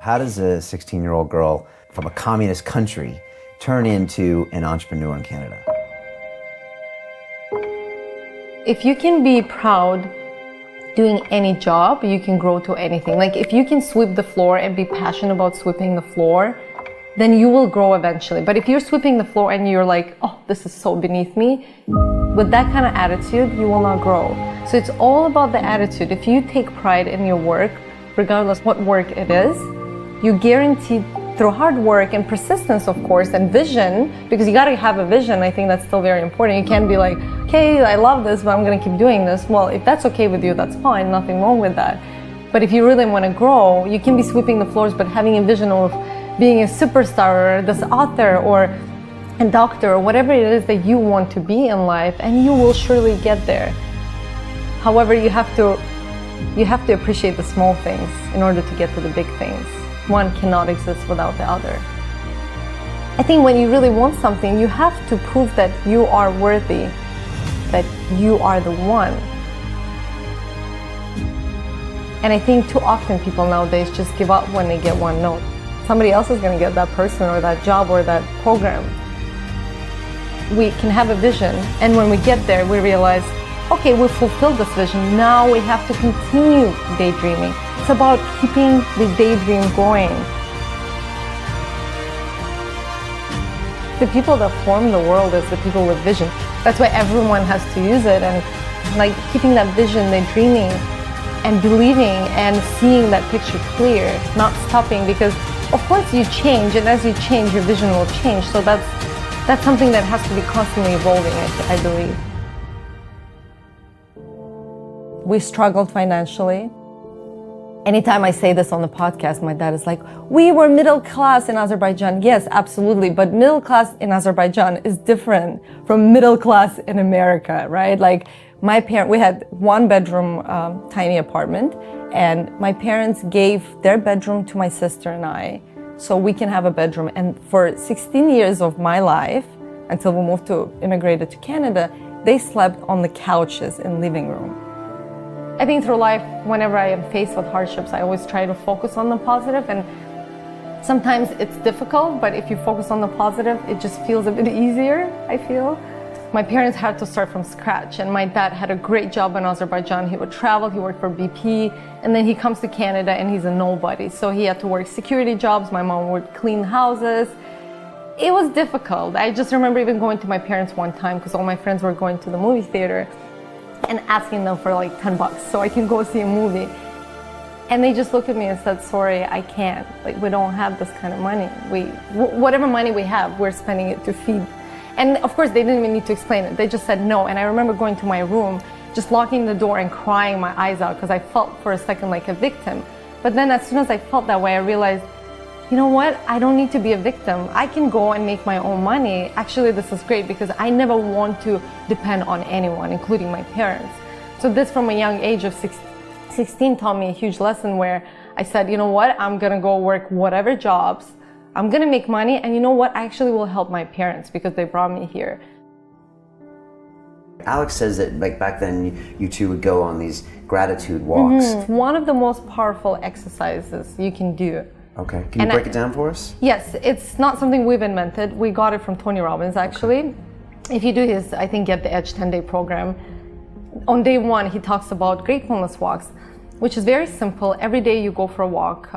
How does a 16-year-old girl from a communist country turn into an entrepreneur in Canada? If you can be proud doing any job, you can grow to anything. Like if you can sweep the floor and be passionate about sweeping the floor, then you will grow eventually. But if you're sweeping the floor and you're like, oh, this is so beneath me, with that kind of attitude, you will not grow. So it's all about the attitude. If you take pride in your work, regardless what work it is, you guarantee through hard work and persistence, of course, and vision, because you gotta have a vision. I think that's still very important. You can't be like, okay, I love this, but I'm gonna keep doing this. Well, if that's okay with you, that's fine, nothing wrong with that. But if you really wanna grow, you can be sweeping the floors, but having a vision of being a superstar or this author or a doctor or whatever it is that you want to be in life, and you will surely get there. However, you have to appreciate the small things in order to get to the big things. One cannot exist without the other. I think when you really want something, you have to prove that you are worthy, that you are the one. And I think too often people nowadays just give up when they get one note. Somebody else is going to get that person or that job or that program. We can have a vision, and when we get there, we realize, okay, we've fulfilled this vision. Now we have to continue daydreaming. It's about keeping the daydream going. The people that form the world is the people with vision. That's why everyone has to use it, and like keeping that vision, the dreaming and believing and seeing that picture clear, not stopping, because of course you change, and as you change, your vision will change. So that's something that has to be constantly evolving, I believe. We struggled financially. Anytime I say this on the podcast, my dad is like, we were middle class in Azerbaijan. Yes, absolutely. But middle class in Azerbaijan is different from middle class in America, right? Like my parents, we had one bedroom tiny apartment, and my parents gave their bedroom to my sister and I so we can have a bedroom. And for 16 years of my life, until we moved to immigrated to Canada, they slept on the couches in living room. I think through life, whenever I am faced with hardships, I always try to focus on the positive, and sometimes it's difficult, but if you focus on the positive, it just feels a bit easier, I feel. My parents had to start from scratch, and my dad had a great job in Azerbaijan. He would travel, he worked for BP, and then he comes to Canada and he's a nobody. So he had to work security jobs. My mom would clean houses. It was difficult. I just remember even going to my parents one time because all my friends were going to the movie theater and asking them for like $10 so I can go see a movie. And they just looked at me and said, sorry, I can't. Like, we don't have this kind of money. Whatever money we have, we're spending it to feed. And of course, they didn't even need to explain it. They just said no. And I remember going to my room, just locking the door and crying my eyes out because I felt for a second like a victim. But then as soon as I felt that way, I realized, you know what? I don't need to be a victim. I can go and make my own money. Actually, this is great because I never want to depend on anyone, including my parents. So this from a young age of 16 taught me a huge lesson where I said, you know what? I'm gonna go work whatever jobs. I'm gonna make money, and you know what? I actually will help my parents because they brought me here. Alex says that like back then you two would go on these gratitude walks. Mm-hmm. One of the most powerful exercises you can do. Okay, can you break it down for us? Yes, it's not something we've invented. We got it from Tony Robbins, actually. Okay. If you do his, I think, Get the Edge 10-day program, on day one, he talks about gratefulness walks, which is very simple. Every day you go for a walk.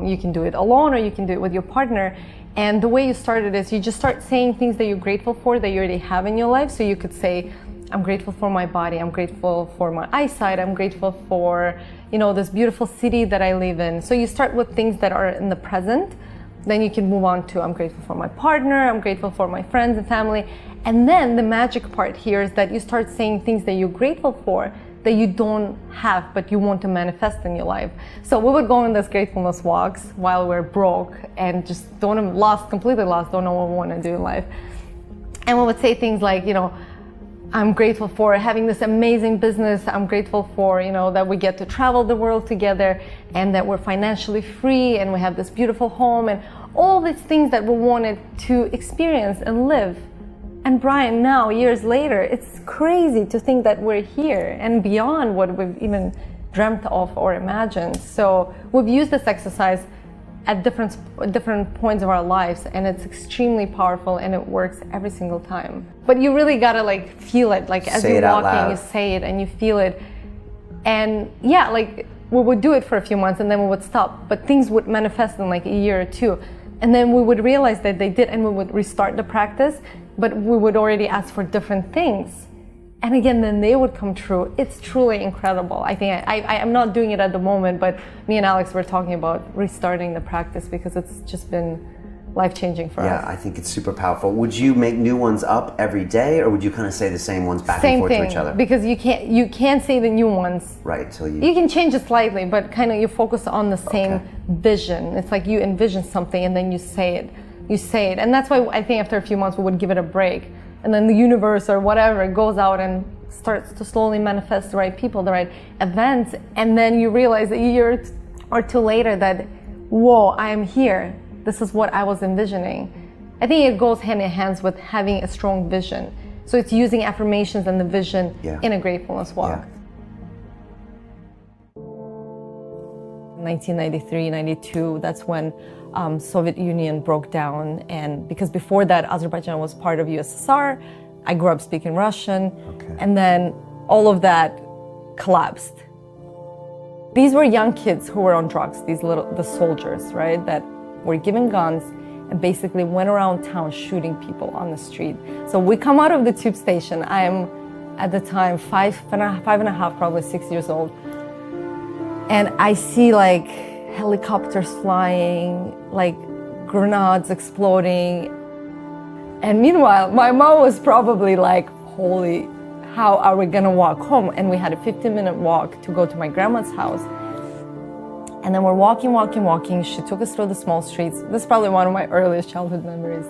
You can do it alone or you can do it with your partner. And the way you start it is you just start saying things that you're grateful for that you already have in your life. So you could say, I'm grateful for my body. I'm grateful for my eyesight. I'm grateful for, you know, this beautiful city that I live in. So you start with things that are in the present. Then you can move on to, I'm grateful for my partner. I'm grateful for my friends and family. And then the magic part here is that you start saying things that you're grateful for that you don't have, but you want to manifest in your life. So we would go on these gratefulness walks while we're broke and just completely lost, don't know what we want to do in life. And we would say things like, you know, I'm grateful for having this amazing business. I'm grateful for, you know, that we get to travel the world together and that we're financially free and we have this beautiful home and all these things that we wanted to experience and live. And Brian, now, years later, it's crazy to think that we're here and beyond what we've even dreamt of or imagined. So we've used this exercise at different points of our lives, and it's extremely powerful, and it works every single time. But you really gotta like feel it, like as you're walking, you say it and you feel it. And yeah, like we would do it for a few months and then we would stop, but things would manifest in like a year or two. And then we would realize that they did, and we would restart the practice, but we would already ask for different things. And again, then they would come true. It's truly incredible. I think I'm not doing it at the moment, but me and Alex were talking about restarting the practice because it's just been life-changing for us. Yeah, I think it's super powerful. Would you make new ones up every day, or would you kind of say the same ones back and forth to each other? Because you can't say the new ones. Right, till you can change it slightly, but kind of you focus on the same vision. It's like you envision something and then you say it. You say it. And that's why I think after a few months we would give it a break. And then the universe or whatever goes out and starts to slowly manifest the right people, the right events. And then you realize a year or two later that, whoa, I am here. This is what I was envisioning. I think it goes hand in hand with having a strong vision. So it's using affirmations and the vision in a gratefulness walk. Yeah. 1993, 92, that's when Soviet Union broke down. And because before that, Azerbaijan was part of USSR, I grew up speaking Russian. And then all of that collapsed. These were young kids who were on drugs, the soldiers, right? That were given guns and basically went around town shooting people on the street. So we come out of the tube station. I'm at the time five and a half, probably 6 years old. And I see like helicopters flying, like grenades exploding. And meanwhile, my mom was probably like, holy, how are we gonna walk home? And we had a 15-minute walk to go to my grandma's house. And then we're walking. She took us through the small streets. This is probably one of my earliest childhood memories.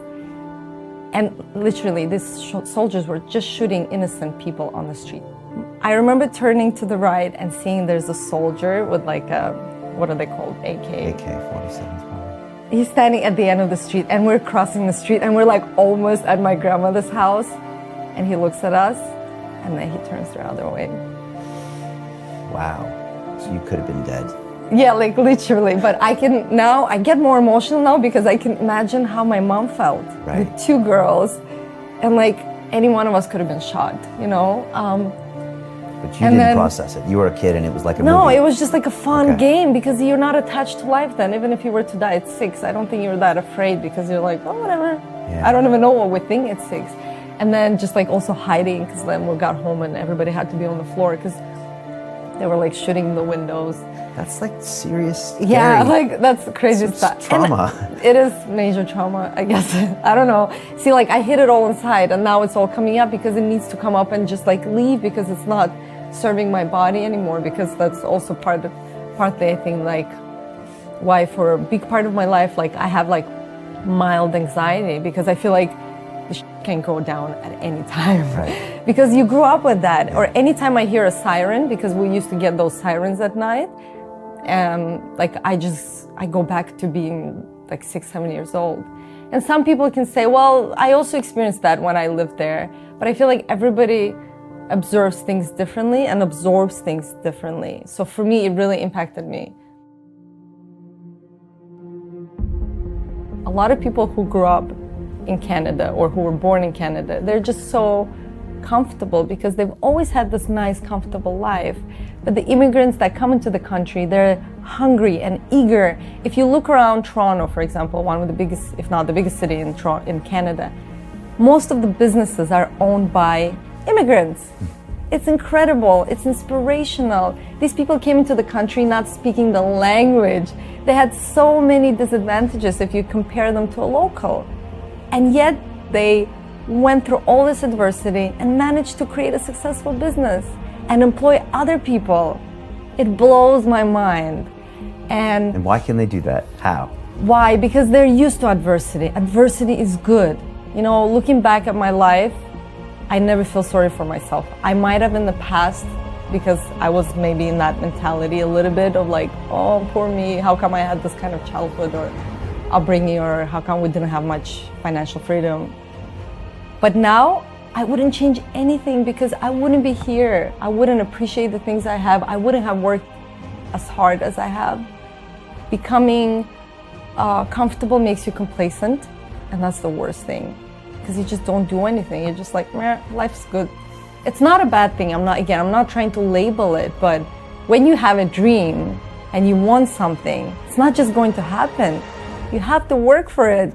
And literally, these soldiers were just shooting innocent people on the street. I remember turning to the right and seeing there's a soldier with like a, what are they called? AK-47s probably. He's standing at the end of the street and we're crossing the street and we're like almost at my grandmother's house. And he looks at us and then he turns the other way. Wow. So you could have been dead. Yeah, like literally, but I get more emotional now because I can imagine how my mom felt with two girls, and like any one of us could have been shot, you know? But you didn't process it. You were a kid and it was like a movie. No, it was just like a fun game because you're not attached to life then. Even if you were to die at 6, I don't think you're that afraid because you're like, oh, whatever. Yeah. I don't even know what we think at 6. And then just like also hiding because then we got home and everybody had to be on the floor because they were like shooting the windows. That's like serious. Scary. Yeah, like that's crazy stuff. Trauma. And it is major trauma, I guess. I don't know. See, like I hid it all inside and now it's all coming up because it needs to come up and just like leave because it's not serving my body anymore, because that's also partly I think like why for a big part of my life like I have like mild anxiety because I feel like the can go down at any time. Right. Because you grew up with that. Or anytime I hear a siren, because we used to get those sirens at night, like I go back to being like 6, 7 years old. And some people can say, well, I also experienced that when I lived there. But I feel like everybody observes things differently and absorbs things differently. So for me, it really impacted me. A lot of people who grew up in Canada or who were born in Canada, they're just so comfortable because they've always had this nice, comfortable life. But the immigrants that come into the country, they're hungry and eager. If you look around Toronto, for example, one of the biggest, if not the biggest city in Canada, most of the businesses are owned by immigrants. It's incredible, it's inspirational. These people came into the country not speaking the language. They had so many disadvantages if you compare them to a local. And yet they went through all this adversity and managed to create a successful business and employ other people. It blows my mind. And why can they do that? How? Why? Because they're used to adversity. Adversity is good. You know, looking back at my life, I never feel sorry for myself. I might have in the past because I was maybe in that mentality a little bit of like, oh, poor me, how come I had this kind of childhood or upbringing, or how come we didn't have much financial freedom. But now I wouldn't change anything because I wouldn't be here. I wouldn't appreciate the things I have. I wouldn't have worked as hard as I have. Becoming comfortable makes you complacent, and that's the worst thing, because you just don't do anything. You're just like, meh, life's good. It's not a bad thing. I'm not trying to label it, but when you have a dream and you want something, it's not just going to happen. You have to work for it.